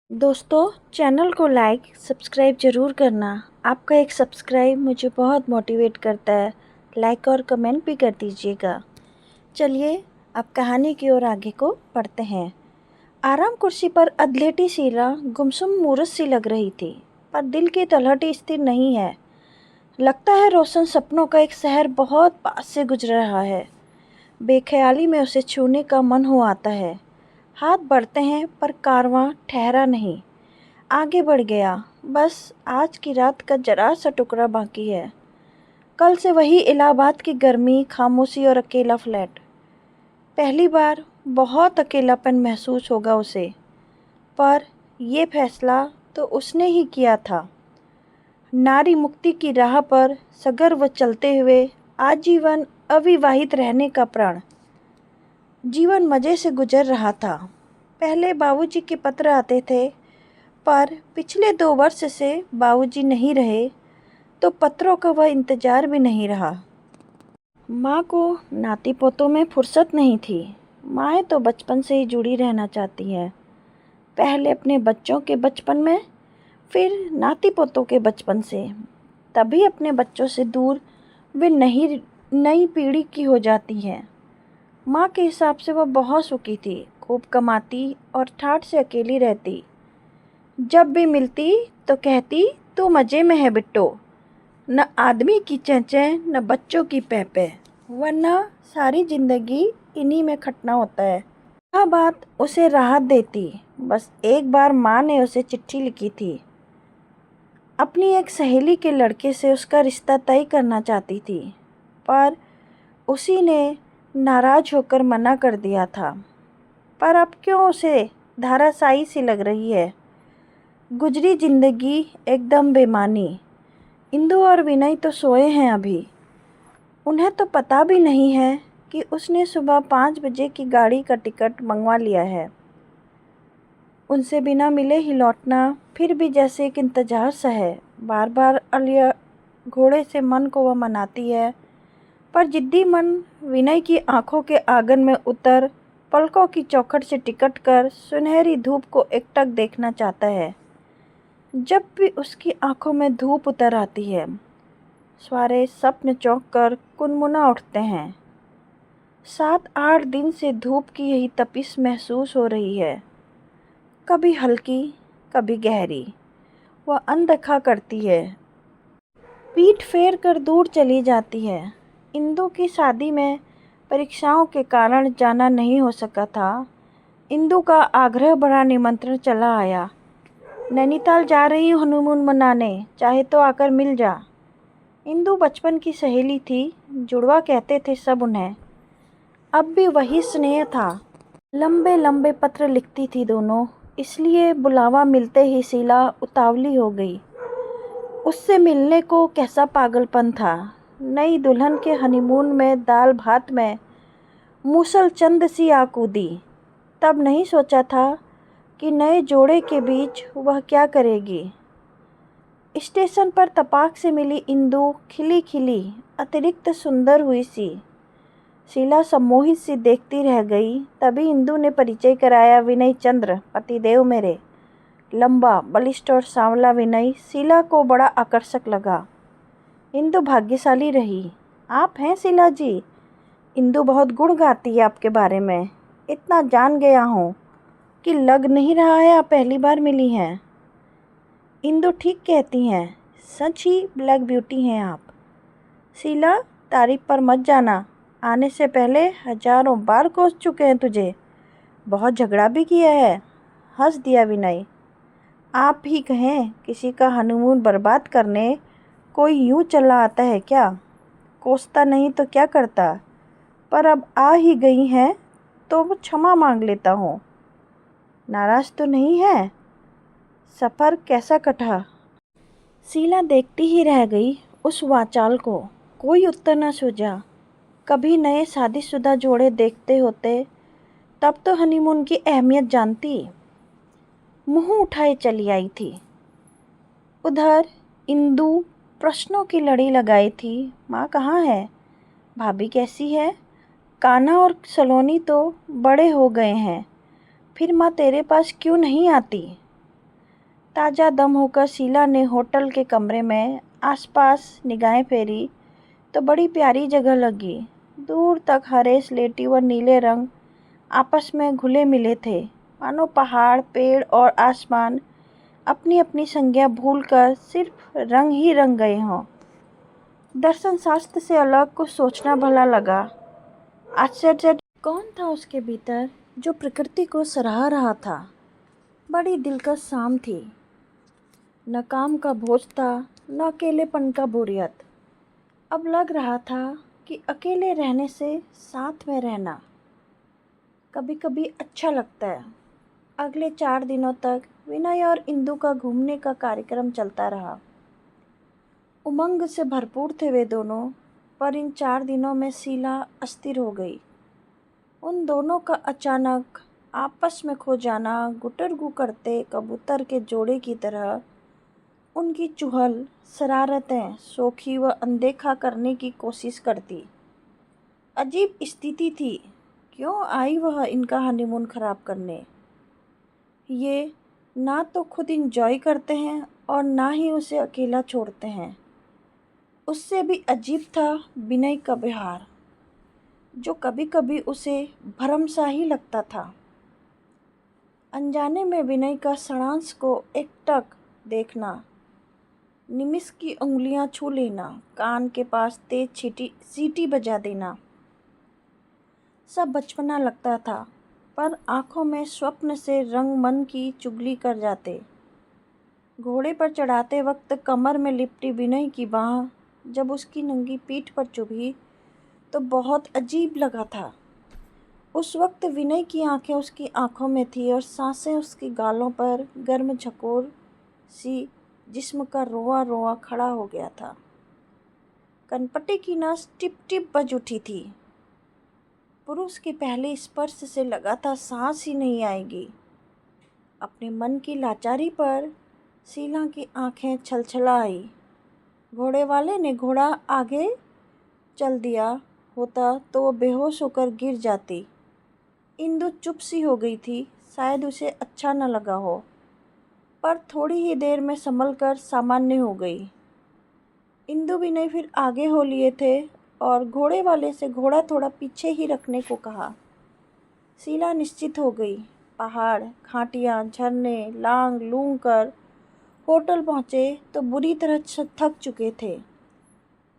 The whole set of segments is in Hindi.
दोस्तों, चैनल को लाइक सब्सक्राइब ज़रूर करना। आपका एक सब्सक्राइब मुझे बहुत मोटिवेट करता है। लाइक और कमेंट भी कर दीजिएगा। चलिए अब कहानी की ओर आगे को पढ़ते हैं। आराम कुर्सी पर अधलेटी शीला गुमसुम मूरत सी लग रही थी, पर दिल की तलहटी स्थिर नहीं है। लगता है रोशन सपनों का एक शहर बहुत पास से गुजर रहा है। बेख्याली में उसे छूने का मन हो आता है। हाथ बढ़ते हैं पर कारवां ठहरा नहीं, आगे बढ़ गया। बस आज की रात का जरा सा टुकड़ा बाकी है। कल से वही इलाहाबाद की गर्मी, खामोशी और अकेला फ्लैट। पहली बार बहुत अकेलापन महसूस होगा उसे, पर यह फैसला तो उसने ही किया था। नारी मुक्ति की राह पर सगर्व चलते हुए आजीवन अविवाहित रहने का प्रण। जीवन मज़े से गुजर रहा था। पहले बाबूजी के पत्र आते थे, पर पिछले 2 वर्ष से बाबूजी नहीं रहे तो पत्रों का वह इंतज़ार भी नहीं रहा। माँ को नाती पोतों में फुर्सत नहीं थी। माएँ तो बचपन से ही जुड़ी रहना चाहती हैं। पहले अपने बच्चों के बचपन में, फिर नाती पोतों के बचपन से। तभी अपने बच्चों से दूर वे नई पीढ़ी की हो जाती हैं। माँ के हिसाब से वह बहुत सुखी थी, खूब कमाती और ठाठ से अकेली रहती। जब भी मिलती तो कहती, तू मज़े में है बिट्टो। न आदमी की चेंचें न बच्चों की पैपे, वरना सारी ज़िंदगी इन्हीं में खटना होता है। यह बात उसे राहत देती। बस एक बार माँ ने उसे चिट्ठी लिखी थी। अपनी एक सहेली के लड़के से उसका रिश्ता तय करना चाहती थी, पर उसी ने नाराज़ होकर मना कर दिया था। पर अब क्यों उसे धाराशायी सी लग रही है। गुजरी जिंदगी एकदम बेमानी। इंदु और विनय तो सोए हैं अभी। उन्हें तो पता भी नहीं है कि उसने सुबह 5 बजे की गाड़ी का टिकट मंगवा लिया है। उनसे बिना मिले ही लौटना फिर भी जैसे एक इंतजार सा है। बार बार अलिया घोड़े से मन को वह मनाती है, पर जिद्दी मन विनय की आंखों के आंगन में उतर पलकों की चौखट से टिकट कर सुनहरी धूप को एकटक देखना चाहता है। जब भी उसकी आंखों में धूप उतर आती है, सारे सपने चौंक कर कुनमुना उठते हैं। 7-8 दिन से धूप की यही तपिश महसूस हो रही है, कभी हल्की कभी गहरी। वह अनदेखा करती है, पीठ फेर कर दूर चली जाती है। इंदु की शादी में परीक्षाओं के कारण जाना नहीं हो सका था। इंदु का आग्रह भरा निमंत्रण चला आया। नैनीताल जा रही हूँ हनीमून मनाने, चाहे तो आकर मिल जा। इंदु बचपन की सहेली थी, जुड़वा कहते थे सब उन्हें। अब भी वही स्नेह था। लंबे लंबे पत्र लिखती थी दोनों, इसलिए बुलावा मिलते ही शीला उतावली हो गई। उससे मिलने को कैसा पागलपन था। नई दुल्हन के हनीमून में दाल भात में मूसल चंद सी आ कूदी। तब नहीं सोचा था कि नए जोड़े के बीच वह क्या करेगी। स्टेशन पर तपाक से मिली इंदु खिली खिली अतिरिक्त सुंदर हुई सी। शीला सम्मोहित सी देखती रह गई। तभी इंदु ने परिचय कराया, विनय चंद्र, पतिदेव मेरे। लंबा, बलिष्ठ और सांवला विनय शीला को बड़ा आकर्षक लगा। इंदु भाग्यशाली रही। आप हैं शीला जी? इंदु बहुत गुण गाती है आपके बारे में। इतना जान गया हूँ कि लग नहीं रहा है आप पहली बार मिली हैं। इंदु ठीक कहती हैं, सच ही ब्लैक ब्यूटी हैं आप। शीला, तारीफ पर मत जाना। आने से पहले हजारों बार कोस चुके हैं तुझे। बहुत झगड़ा भी किया है। हंस दिया विनय। आप ही कहें, किसी का हनीमून बर्बाद करने कोई यूं चला आता है क्या? कोसता नहीं तो क्या करता? पर अब आ ही गई हैं तो वो क्षमा मांग लेता हूँ। नाराज तो नहीं है? सफ़र कैसा कटा? शीला देखती ही रह गई उस वाचाल को। कोई उत्तर न सूझा। कभी नए शादीशुदा जोड़े देखते होते तब तो हनीमून की अहमियत जानती। मुंह उठाए चली आई थी। उधर इंदु प्रश्नों की लड़ी लगाई थी। माँ कहाँ है? भाभी कैसी है? कान्हा और सलोनी तो बड़े हो गए हैं, फिर माँ तेरे पास क्यों नहीं आती? ताज़ा दम होकर शीला ने होटल के कमरे में आसपास निगाहें फेरी तो बड़ी प्यारी जगह लगी। दूर तक हरे, स्लेटी व नीले रंग आपस में घुले मिले थे, मानो पहाड़, पेड़ और आसमान अपनी अपनी संज्ञा भूलकर सिर्फ रंग ही रंग गए हों। दर्शन शास्त्र से अलग कुछ सोचना भला लगा। आश्चर्य कौन था उसके भीतर जो प्रकृति को सराह रहा था। बड़ी दिलकश शाम थी। न काम का बोझ था, न अकेलेपन का बोरियत। अब लग रहा था कि अकेले रहने से साथ में रहना कभी कभी अच्छा लगता है। अगले 4 दिनों तक विनय और इंदु का घूमने का कार्यक्रम चलता रहा। उमंग से भरपूर थे वे दोनों, पर इन 4 दिनों में शीला अस्थिर हो गई। उन दोनों का अचानक आपस में खो जाना गुटरगू करते कबूतर के जोड़े की तरह उनकी चुहल शरारतें शोखी व अनदेखा करने की कोशिश करती। अजीब स्थिति थी। क्यों आई वह इनका हनीमून खराब करने? ये ना तो खुद इंजॉय करते हैं और ना ही उसे अकेला छोड़ते हैं। उससे भी अजीब था विनय का व्यवहार, जो कभी कभी उसे भरम सा ही लगता था। अनजाने में विनय का सारांश को एकटक देखना, निमिष की उंगलियां छू लेना, कान के पास तेज सीटी बजा देना, सब बचपना लगता था, पर आंखों में स्वप्न से रंग मन की चुगली कर जाते। घोड़े पर चढ़ाते वक्त कमर में लिपटी विनय की बाह जब उसकी नंगी पीठ पर चुभी तो बहुत अजीब लगा था। उस वक्त विनय की आंखें उसकी आंखों में थी और सांसें उसकी गालों पर गर्म झकोर सी जिस्म का रोआ रोआ खड़ा हो गया था। कनपटे की नस टिप टिप बज उठी थी। पुरुष के पहले स्पर्श से लगा था सांस ही नहीं आएगी। अपने मन की लाचारी पर शीला की आंखें छलछला आई। घोड़े वाले ने घोड़ा आगे चल दिया होता तो वो बेहोश होकर गिर जाती। इंदु चुप सी हो गई थी। शायद उसे अच्छा न लगा हो, पर थोड़ी ही देर में संभल कर सामान्य हो गई। इंदु भी नहीं फिर आगे हो लिए थे और घोड़े वाले से घोड़ा थोड़ा पीछे ही रखने को कहा। शीला निश्चित हो गई। पहाड़, घाटियाँ, झरने लांग लूंग कर होटल पहुँचे तो बुरी तरह थक चुके थे।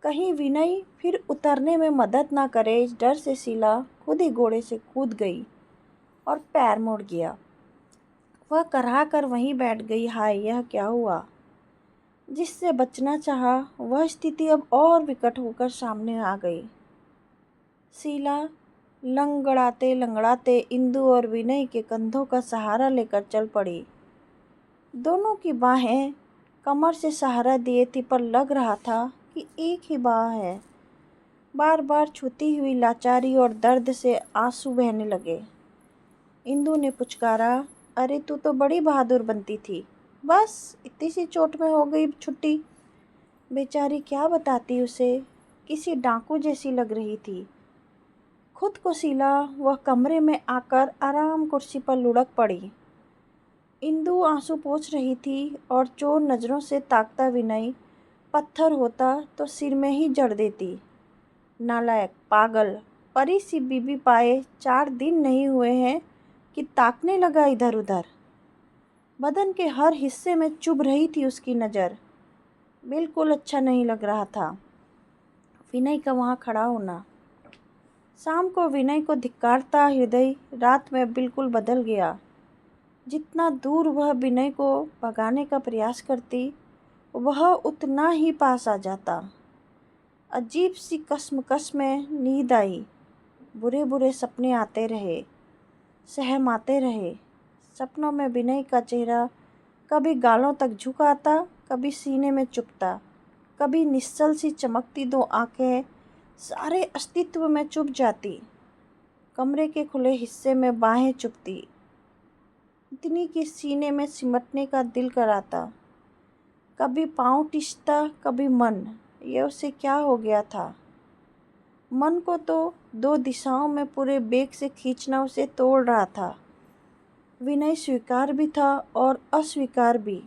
कहीं विनय फिर उतरने में मदद ना करे, इस डर से शीला खुद ही घोड़े से कूद गई और पैर मुड़ गया। वह कराह कर वहीं बैठ गई। हाय, यह क्या हुआ? जिससे बचना चाहा वह स्थिति अब और विकट होकर सामने आ गई। शीला लंगड़ाते लंगड़ाते इंदु और विनय के कंधों का सहारा लेकर चल पड़ी। दोनों की बाहें कमर से सहारा दिए थी, पर लग रहा था कि एक ही बाह है। बार बार छूती हुई लाचारी और दर्द से आंसू बहने लगे। इंदु ने पुचकारा, अरे तू तो बड़ी बहादुर बनती थी, बस इतनी सी चोट में हो गई छुट्टी। बेचारी क्या बताती उसे, किसी डाकू जैसी लग रही थी। खुद को शीला वह कमरे में आकर आराम कुर्सी पर लुढ़क पड़ी। इंदु आंसू पोंछ रही थी और चोर नज़रों से ताकता विनय पत्थर होता तो सिर में ही जड़ देती। नालायक, पागल, परी सी बीबी पाए 4 दिन नहीं हुए हैं कि ताकने लगा इधर उधर। बदन के हर हिस्से में चुभ रही थी उसकी नज़र। बिल्कुल अच्छा नहीं लग रहा था विनय का वहाँ खड़ा होना। शाम को विनय को धिक्कारता हृदय रात में बिल्कुल बदल गया। जितना दूर वह विनय को भगाने का प्रयास करती, वह उतना ही पास आ जाता। अजीब सी कसमकस में नींद आई। बुरे बुरे सपने आते रहे, सहमाते रहे। सपनों में विनय का चेहरा कभी गालों तक झुक आता, कभी सीने में चुभता, कभी निश्चल सी चमकती 2 आंखें सारे अस्तित्व में चुभ जाती। कमरे के खुले हिस्से में बाहें चुभती, इतनी कि सीने में सिमटने का दिल कराता। कभी पाँव टिसता, कभी मन। ये उसे क्या हो गया था? मन को तो 2 दिशाओं में पूरे बेग से खींचना उसे तोड़ रहा था। विनय स्वीकार भी था और अस्वीकार भी।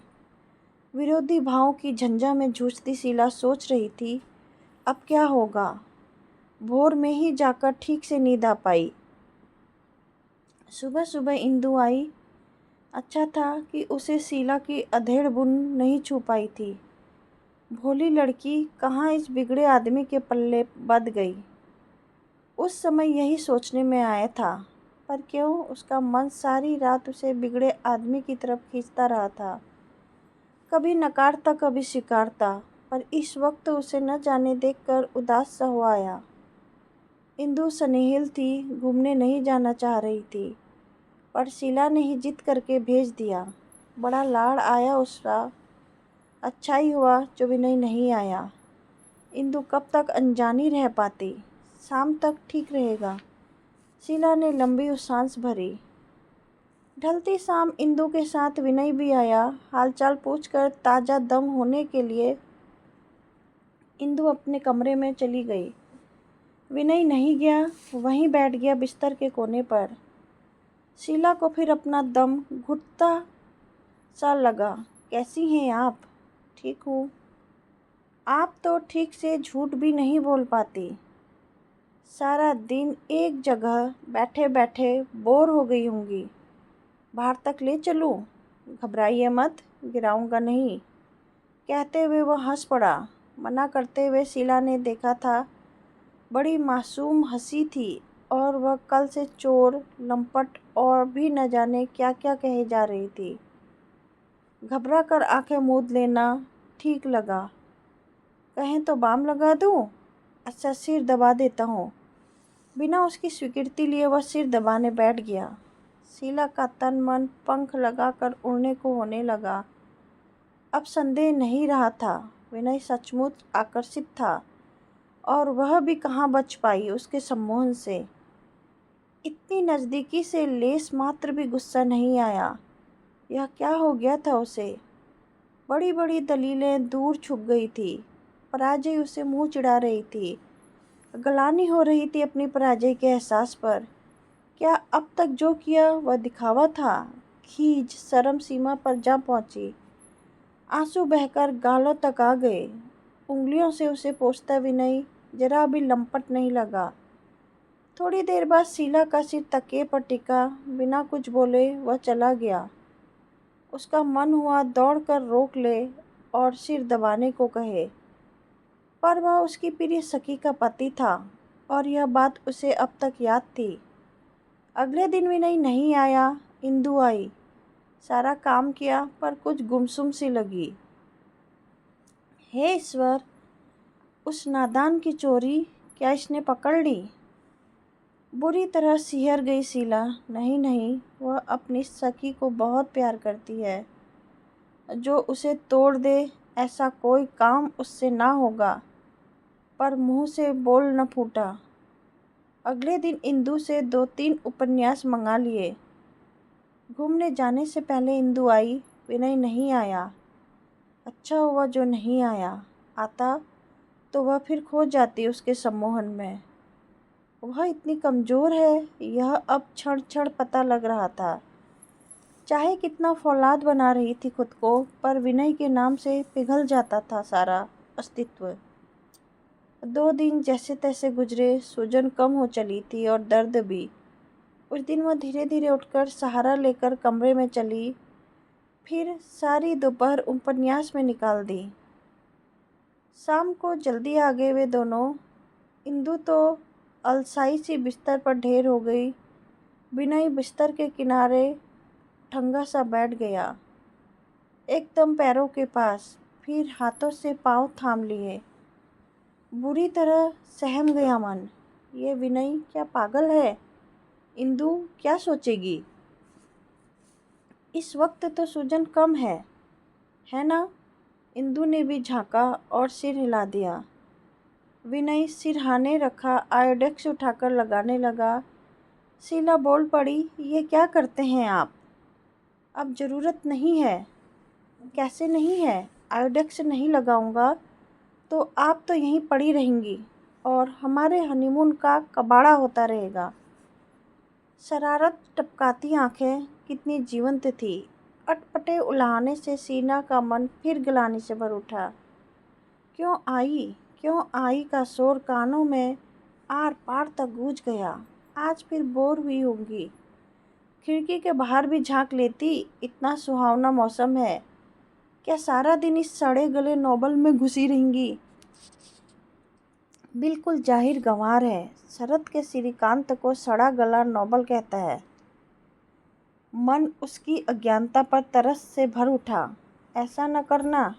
विरोधी भावों की झंझा में जूझती शीला सोच रही थी, अब क्या होगा। भोर में ही जाकर ठीक से नींद आ पाई। सुबह सुबह इंदु आई। अच्छा था कि उसे शीला की अधेड़ बुन नहीं छू पाई थी। भोली लड़की कहाँ इस बिगड़े आदमी के पल्ले बंध गई। उस समय यही सोचने में आया था, पर क्यों उसका मन सारी रात उसे बिगड़े आदमी की तरफ खींचता रहा था। कभी नकारता कभी स्वीकारता, पर इस वक्त उसे न जाने देखकर उदास सा हो आया। इंदु स्नेहिल थी, घूमने नहीं जाना चाह रही थी, पर शीला ने ही जिद करके भेज दिया। बड़ा लाड़ आया उसका। अच्छा ही हुआ जो विनय नहीं आया। इंदु कब तक अनजानी रह पाती। शाम तक ठीक रहेगा। शीला ने लंबी सांस भरी। ढलती शाम इंदु के साथ विनय भी आया। हालचाल पूछकर ताज़ा दम होने के लिए इंदु अपने कमरे में चली गई। विनय नहीं गया, वहीं बैठ गया बिस्तर के कोने पर। शीला को फिर अपना दम घुटता सा लगा। कैसी हैं आप? ठीक हूँ। आप तो ठीक से झूठ भी नहीं बोल पाती। सारा दिन एक जगह बैठे बैठे बोर हो गई होंगी। बाहर तक ले चलूँ? घबराइए मत, गिराऊंगा नहीं। कहते हुए वह हंस पड़ा। मना करते हुए शीला ने देखा था, बड़ी मासूम हंसी थी और वह कल से चोर, लंपट और भी न जाने क्या क्या कहे जा रही थी। घबरा कर आंखें मूंद लेना ठीक लगा। कहें तो बाम लगा दूं? अच्छा, सिर दबा देता हूँ। बिना उसकी स्वीकृति लिए वह सिर दबाने बैठ गया। शीला का तन मन पंख लगाकर उड़ने को होने लगा। अब संदेह नहीं रहा था, विनय सचमुच आकर्षित था और वह भी कहाँ बच पाई उसके सम्मोहन से। इतनी नज़दीकी से लेस मात्र भी गुस्सा नहीं आया। यह क्या हो गया था उसे? बड़ी बड़ी दलीलें दूर छुप गई थी। पराजय उसे मुंह चिढ़ा रही थी। गलानी हो रही थी अपनी पराजय के एहसास पर। क्या अब तक जो किया वह दिखावा था? खीज शर्म सीमा पर जा पहुंची। आंसू बहकर गालों तक आ गए। उंगलियों से उसे पोंछता विनय जरा भी लंपट नहीं लगा। थोड़ी देर बाद शीला का सिर तकिए पर टिका। बिना कुछ बोले वह चला गया। उसका मन हुआ दौड़कर रोक ले और सिर दबाने को कहे, पर वह उसकी प्रिय सखी का पति था और यह बात उसे अब तक याद थी। अगले दिन विनय नहीं आया। इंदु आई। सारा काम किया पर कुछ गुमसुम सी लगी। हे ईश्वर, उस नादान की चोरी क्या इसने पकड़ ली? बुरी तरह सिहर गई शीला। नहीं नहीं, वह अपनी सखी को बहुत प्यार करती है। जो उसे तोड़ दे ऐसा कोई काम उससे ना होगा, पर मुंह से बोल न फूटा। अगले दिन इंदु से 2-3 उपन्यास मंगा लिए। घूमने जाने से पहले इंदु आई। विनय नहीं आया। अच्छा हुआ जो नहीं आया। आता तो वह फिर खो जाती उसके सम्मोहन में। वह इतनी कमज़ोर है, यह अब क्षण क्षण पता लग रहा था। चाहे कितना फौलाद बना रही थी खुद को, पर विनय के नाम से पिघल जाता था सारा अस्तित्व। 2 दिन जैसे तैसे गुजरे। सूजन कम हो चली थी और दर्द भी। उस दिन वह धीरे धीरे उठकर सहारा लेकर कमरे में चली। फिर सारी दोपहर उपन्यास में निकाल दी। शाम को जल्दी आ गए वे दोनों। इंदु तो अलसाई सी बिस्तर पर ढेर हो गई। विनय बिस्तर के किनारे ठंगा सा बैठ गया, एकदम पैरों के पास, फिर हाथों से पाँव थाम लिए। बुरी तरह सहम गया मन। ये विनय क्या पागल है? इंदु क्या सोचेगी? इस वक्त तो सूजन कम है ना? इंदु ने भी झांका और सिर हिला दिया। विनय सिरहाने रखा आयोडेक्स उठाकर लगाने लगा। शीला बोल पड़ी, ये क्या करते हैं आप? अब ज़रूरत नहीं है। कैसे नहीं है? आयोडेक्स नहीं लगाऊंगा तो आप तो यहीं पड़ी रहेंगी और हमारे हनीमून का कबाड़ा होता रहेगा। शरारत टपकाती आंखें कितनी जीवंत थी। अटपटे उलाहने से सीना का मन फिर गिलानी से भर उठा। क्यों आई, क्यों आई का शोर कानों में आर पार तक गूंज गया। आज फिर बोर हुई होंगी। खिड़की के बाहर भी झांक लेती, इतना सुहावना मौसम है। क्या सारा दिन इस सड़े गले नोबल में घुसी रहेंगी। बिल्कुल जाहिर गंवार है। शरद के श्रीकांत को सड़ा गला नोबल कहता है। मन उसकी अज्ञानता पर तरस से भर उठा। ऐसा न करना,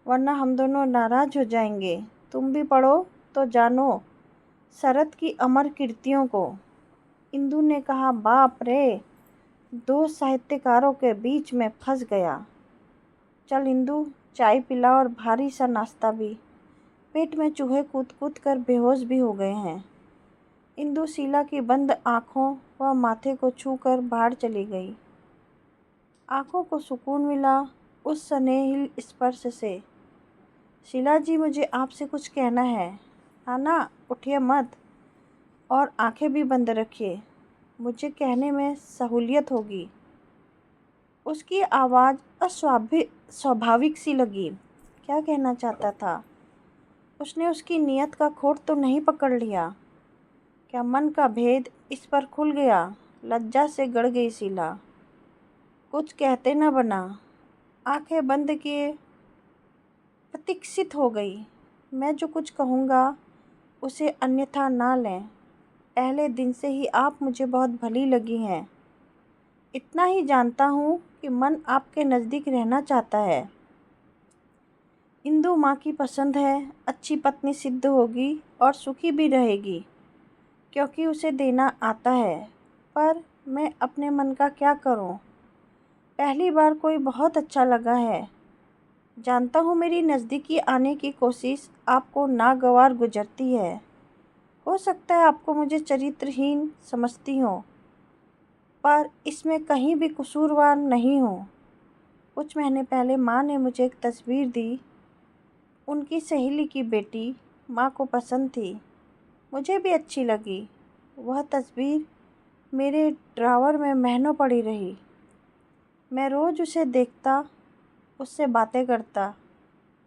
वरना हम दोनों नाराज हो जाएंगे। तुम भी पढ़ो तो जानो शरद की अमर कीर्तियों को। इंदु ने कहा, बाप रे, दो साहित्यकारों के बीच में फंस गया। चल इंदु, चाय पिला और भारी सा नाश्ता भी। पेट में चूहे कूद कूद कर बेहोश भी हो गए हैं। इंदु शीला की बंद आँखों व माथे को छूकर बाहर चली गई। आँखों को सुकून मिला उस स्नेहिल स्पर्श से। शीला जी, मुझे आपसे कुछ कहना है। हाँ ना, उठिए मत और आंखें भी बंद रखिए, मुझे कहने में सहूलियत होगी। उसकी आवाज़ स्वाभाविक सी लगी। क्या कहना चाहता था। उसने उसकी नियत का खोट तो नहीं पकड़ लिया। क्या मन का भेद इस पर खुल गया। लज्जा से गड़ गई शीला। कुछ कहते न बना। आंखें बंद किए प्रतीक्षित हो गई। मैं जो कुछ कहूँगा उसे अन्यथा ना लें। पहले दिन से ही आप मुझे बहुत भली लगी हैं। इतना ही जानता हूँ कि मन आपके नज़दीक रहना चाहता है। इंदु माँ की पसंद है, अच्छी पत्नी सिद्ध होगी और सुखी भी रहेगी, क्योंकि उसे देना आता है। पर मैं अपने मन का क्या करूँ। पहली बार कोई बहुत अच्छा लगा है। जानता हूँ मेरी नज़दीकी आने की कोशिश आपको नागवार गुजरती है। हो सकता है आपको मुझे चरित्रहीन समझती हो, पर इसमें कहीं भी कसूरवार नहीं हूँ। कुछ महीने पहले माँ ने मुझे एक तस्वीर दी। उनकी सहेली की बेटी माँ को पसंद थी। मुझे भी अच्छी लगी। वह तस्वीर मेरे ड्रावर में महीनों पड़ी रही। मैं रोज़ उसे देखता, उससे बातें करता।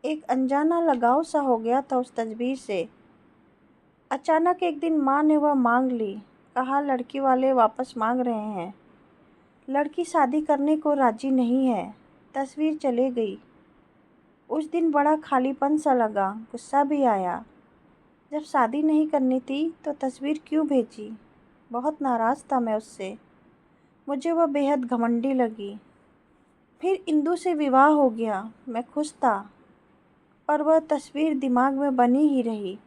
एक अनजाना लगाव सा हो गया था उस तस्वीर से। अचानक एक दिन माँ ने वह मांग ली। कहा, लड़की वाले वापस मांग रहे हैं। लड़की शादी करने को राजी नहीं है। तस्वीर चले गई। उस दिन बड़ा खालीपन सा लगा, गुस्सा भी आया। जब शादी नहीं करनी थी तो तस्वीर क्यों भेजी। बहुत नाराज़ था मैं उससे। मुझे वह बेहद घमंडी लगी। फिर इंदु से विवाह हो गया। मैं खुश था, पर वह तस्वीर दिमाग में बनी ही रही।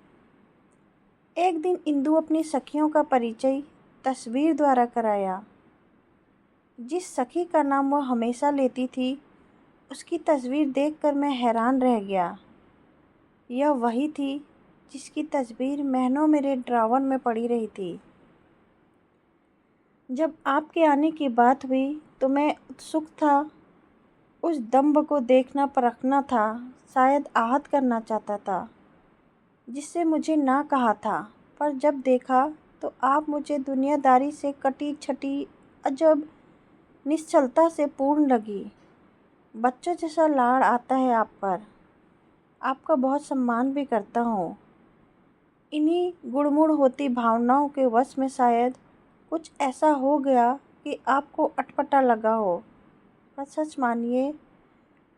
एक दिन इंदु अपनी सखियों का परिचय तस्वीर द्वारा कराया। जिस सखी का नाम वह हमेशा लेती थी, उसकी तस्वीर देखकर मैं हैरान रह गया। यह वही थी जिसकी तस्वीर महीनों मेरे ड्रावर में पड़ी रही थी। जब आपके आने की बात हुई तो मैं उत्सुक था। उस दंभ को देखना परखना था, शायद आहत करना चाहता था, जिससे मुझे ना कहा था। पर जब देखा तो आप मुझे दुनियादारी से कटी छटी अजब निश्चलता से पूर्ण लगी। बच्चों जैसा लाड़ आता है आप पर। आपका बहुत सम्मान भी करता हूँ। इन्हीं गुड़मुड़ होती भावनाओं के वश में शायद कुछ ऐसा हो गया कि आपको अटपटा लगा हो। पर सच मानिए,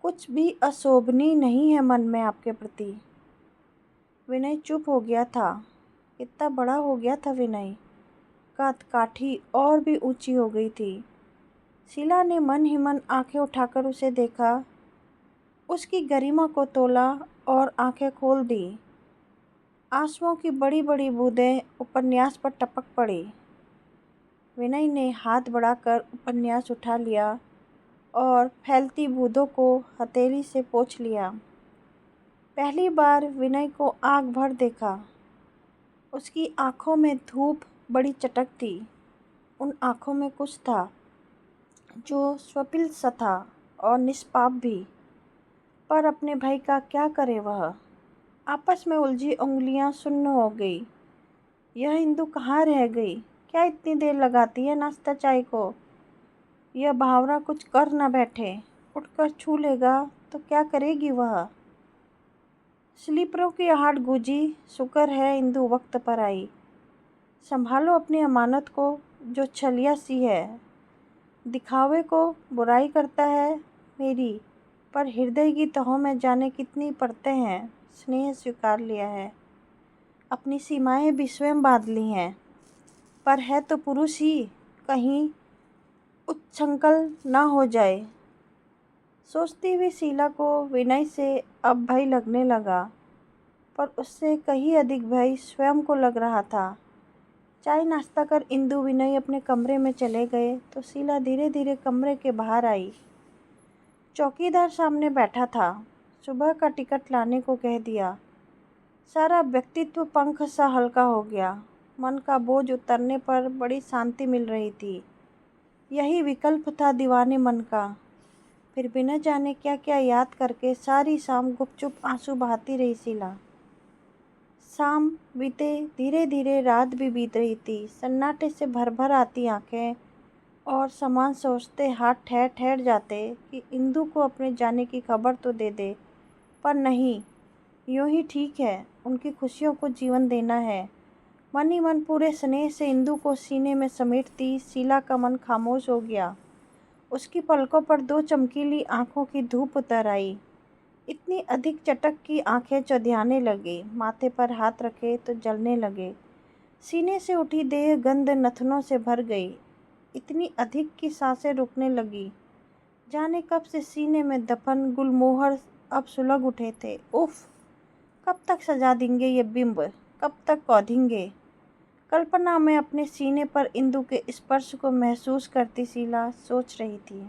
कुछ भी अशोभनीय नहीं है मन में आपके प्रति। विनय चुप हो गया था। कितना बड़ा हो गया था विनय। कद काठी और भी ऊंची हो गई थी। शीला ने मन ही मन आंखें उठाकर उसे देखा, उसकी गरिमा को तोला और आंखें खोल दी। आंसुओं की बड़ी बड़ी बूंदें उपन्यास पर टपक पड़ी। विनय ने हाथ बढ़ाकर उपन्यास उठा लिया और फैलती बूंदों को हथेली से पोंछ लिया। पहली बार विनय को आँख भर देखा। उसकी आँखों में धूप बड़ी चटक थी। उन आँखों में कुछ था जो स्वपिल सा था और निष्पाप भी। पर अपने भाई का क्या करे वह। आपस में उलझी उंगलियां सुन्न हो गई। यह इंदु कहाँ रह गई। क्या इतनी देर लगाती है नाश्ता चाय को। यह भावना कुछ कर न बैठे, उठकर छू लेगा तो क्या करेगी वह। स्लीपरों की आहट गूंजी, शुक्र है इंदु वक्त पर आई। संभालो अपनी अमानत को जो छलिया सी है। दिखावे को बुराई करता है मेरी, पर हृदय की तहों में जाने कितनी परतें हैं। स्नेह स्वीकार लिया है, अपनी सीमाएं भी स्वयं बांध ली हैं, पर है तो पुरुष ही, कहीं उच्छृंखल न हो जाए। सोचती हुई शीला को विनय से अब भय लगने लगा, पर उससे कहीं अधिक भय स्वयं को लग रहा था। चाय नाश्ता कर इंदु विनय अपने कमरे में चले गए तो शीला धीरे धीरे कमरे के बाहर आई। चौकीदार सामने बैठा था। सुबह का टिकट लाने को कह दिया। सारा व्यक्तित्व पंख सा हल्का हो गया। मन का बोझ उतरने पर बड़ी शांति मिल रही थी। यही विकल्प था दीवाने मन का। फिर बिना जाने क्या क्या याद करके सारी शाम गुपचुप आंसू बहाती रही शीला। शाम बीते, धीरे धीरे रात भी बीत रही थी। सन्नाटे से भर भर आती आंखें और सामान सोचते हाथ ठहर ठहर जाते कि इंदु को अपने जाने की खबर तो दे दे, पर नहीं, यूं ही ठीक है, उनकी खुशियों को जीवन देना है। मन ही मन पूरे स्नेह से इंदु को सीने में समेटती शीला का मन खामोश हो गया। उसकी पलकों पर दो चमकीली आंखों की धूप उतर आई। इतनी अधिक चटक की आंखें चौधियाने लगी। माथे पर हाथ रखे तो जलने लगे। सीने से उठी देह गंध नथनों से भर गई। इतनी अधिक की सांसें रुकने लगी। जाने कब से सीने में दफन गुलमोहर अब सुलग उठे थे। उफ, कब तक सजा देंगे ये बिंब, कब तक कौंधेंगे। कल्पना में अपने सीने पर इंदु के स्पर्श को महसूस करती शीला सोच रही थी।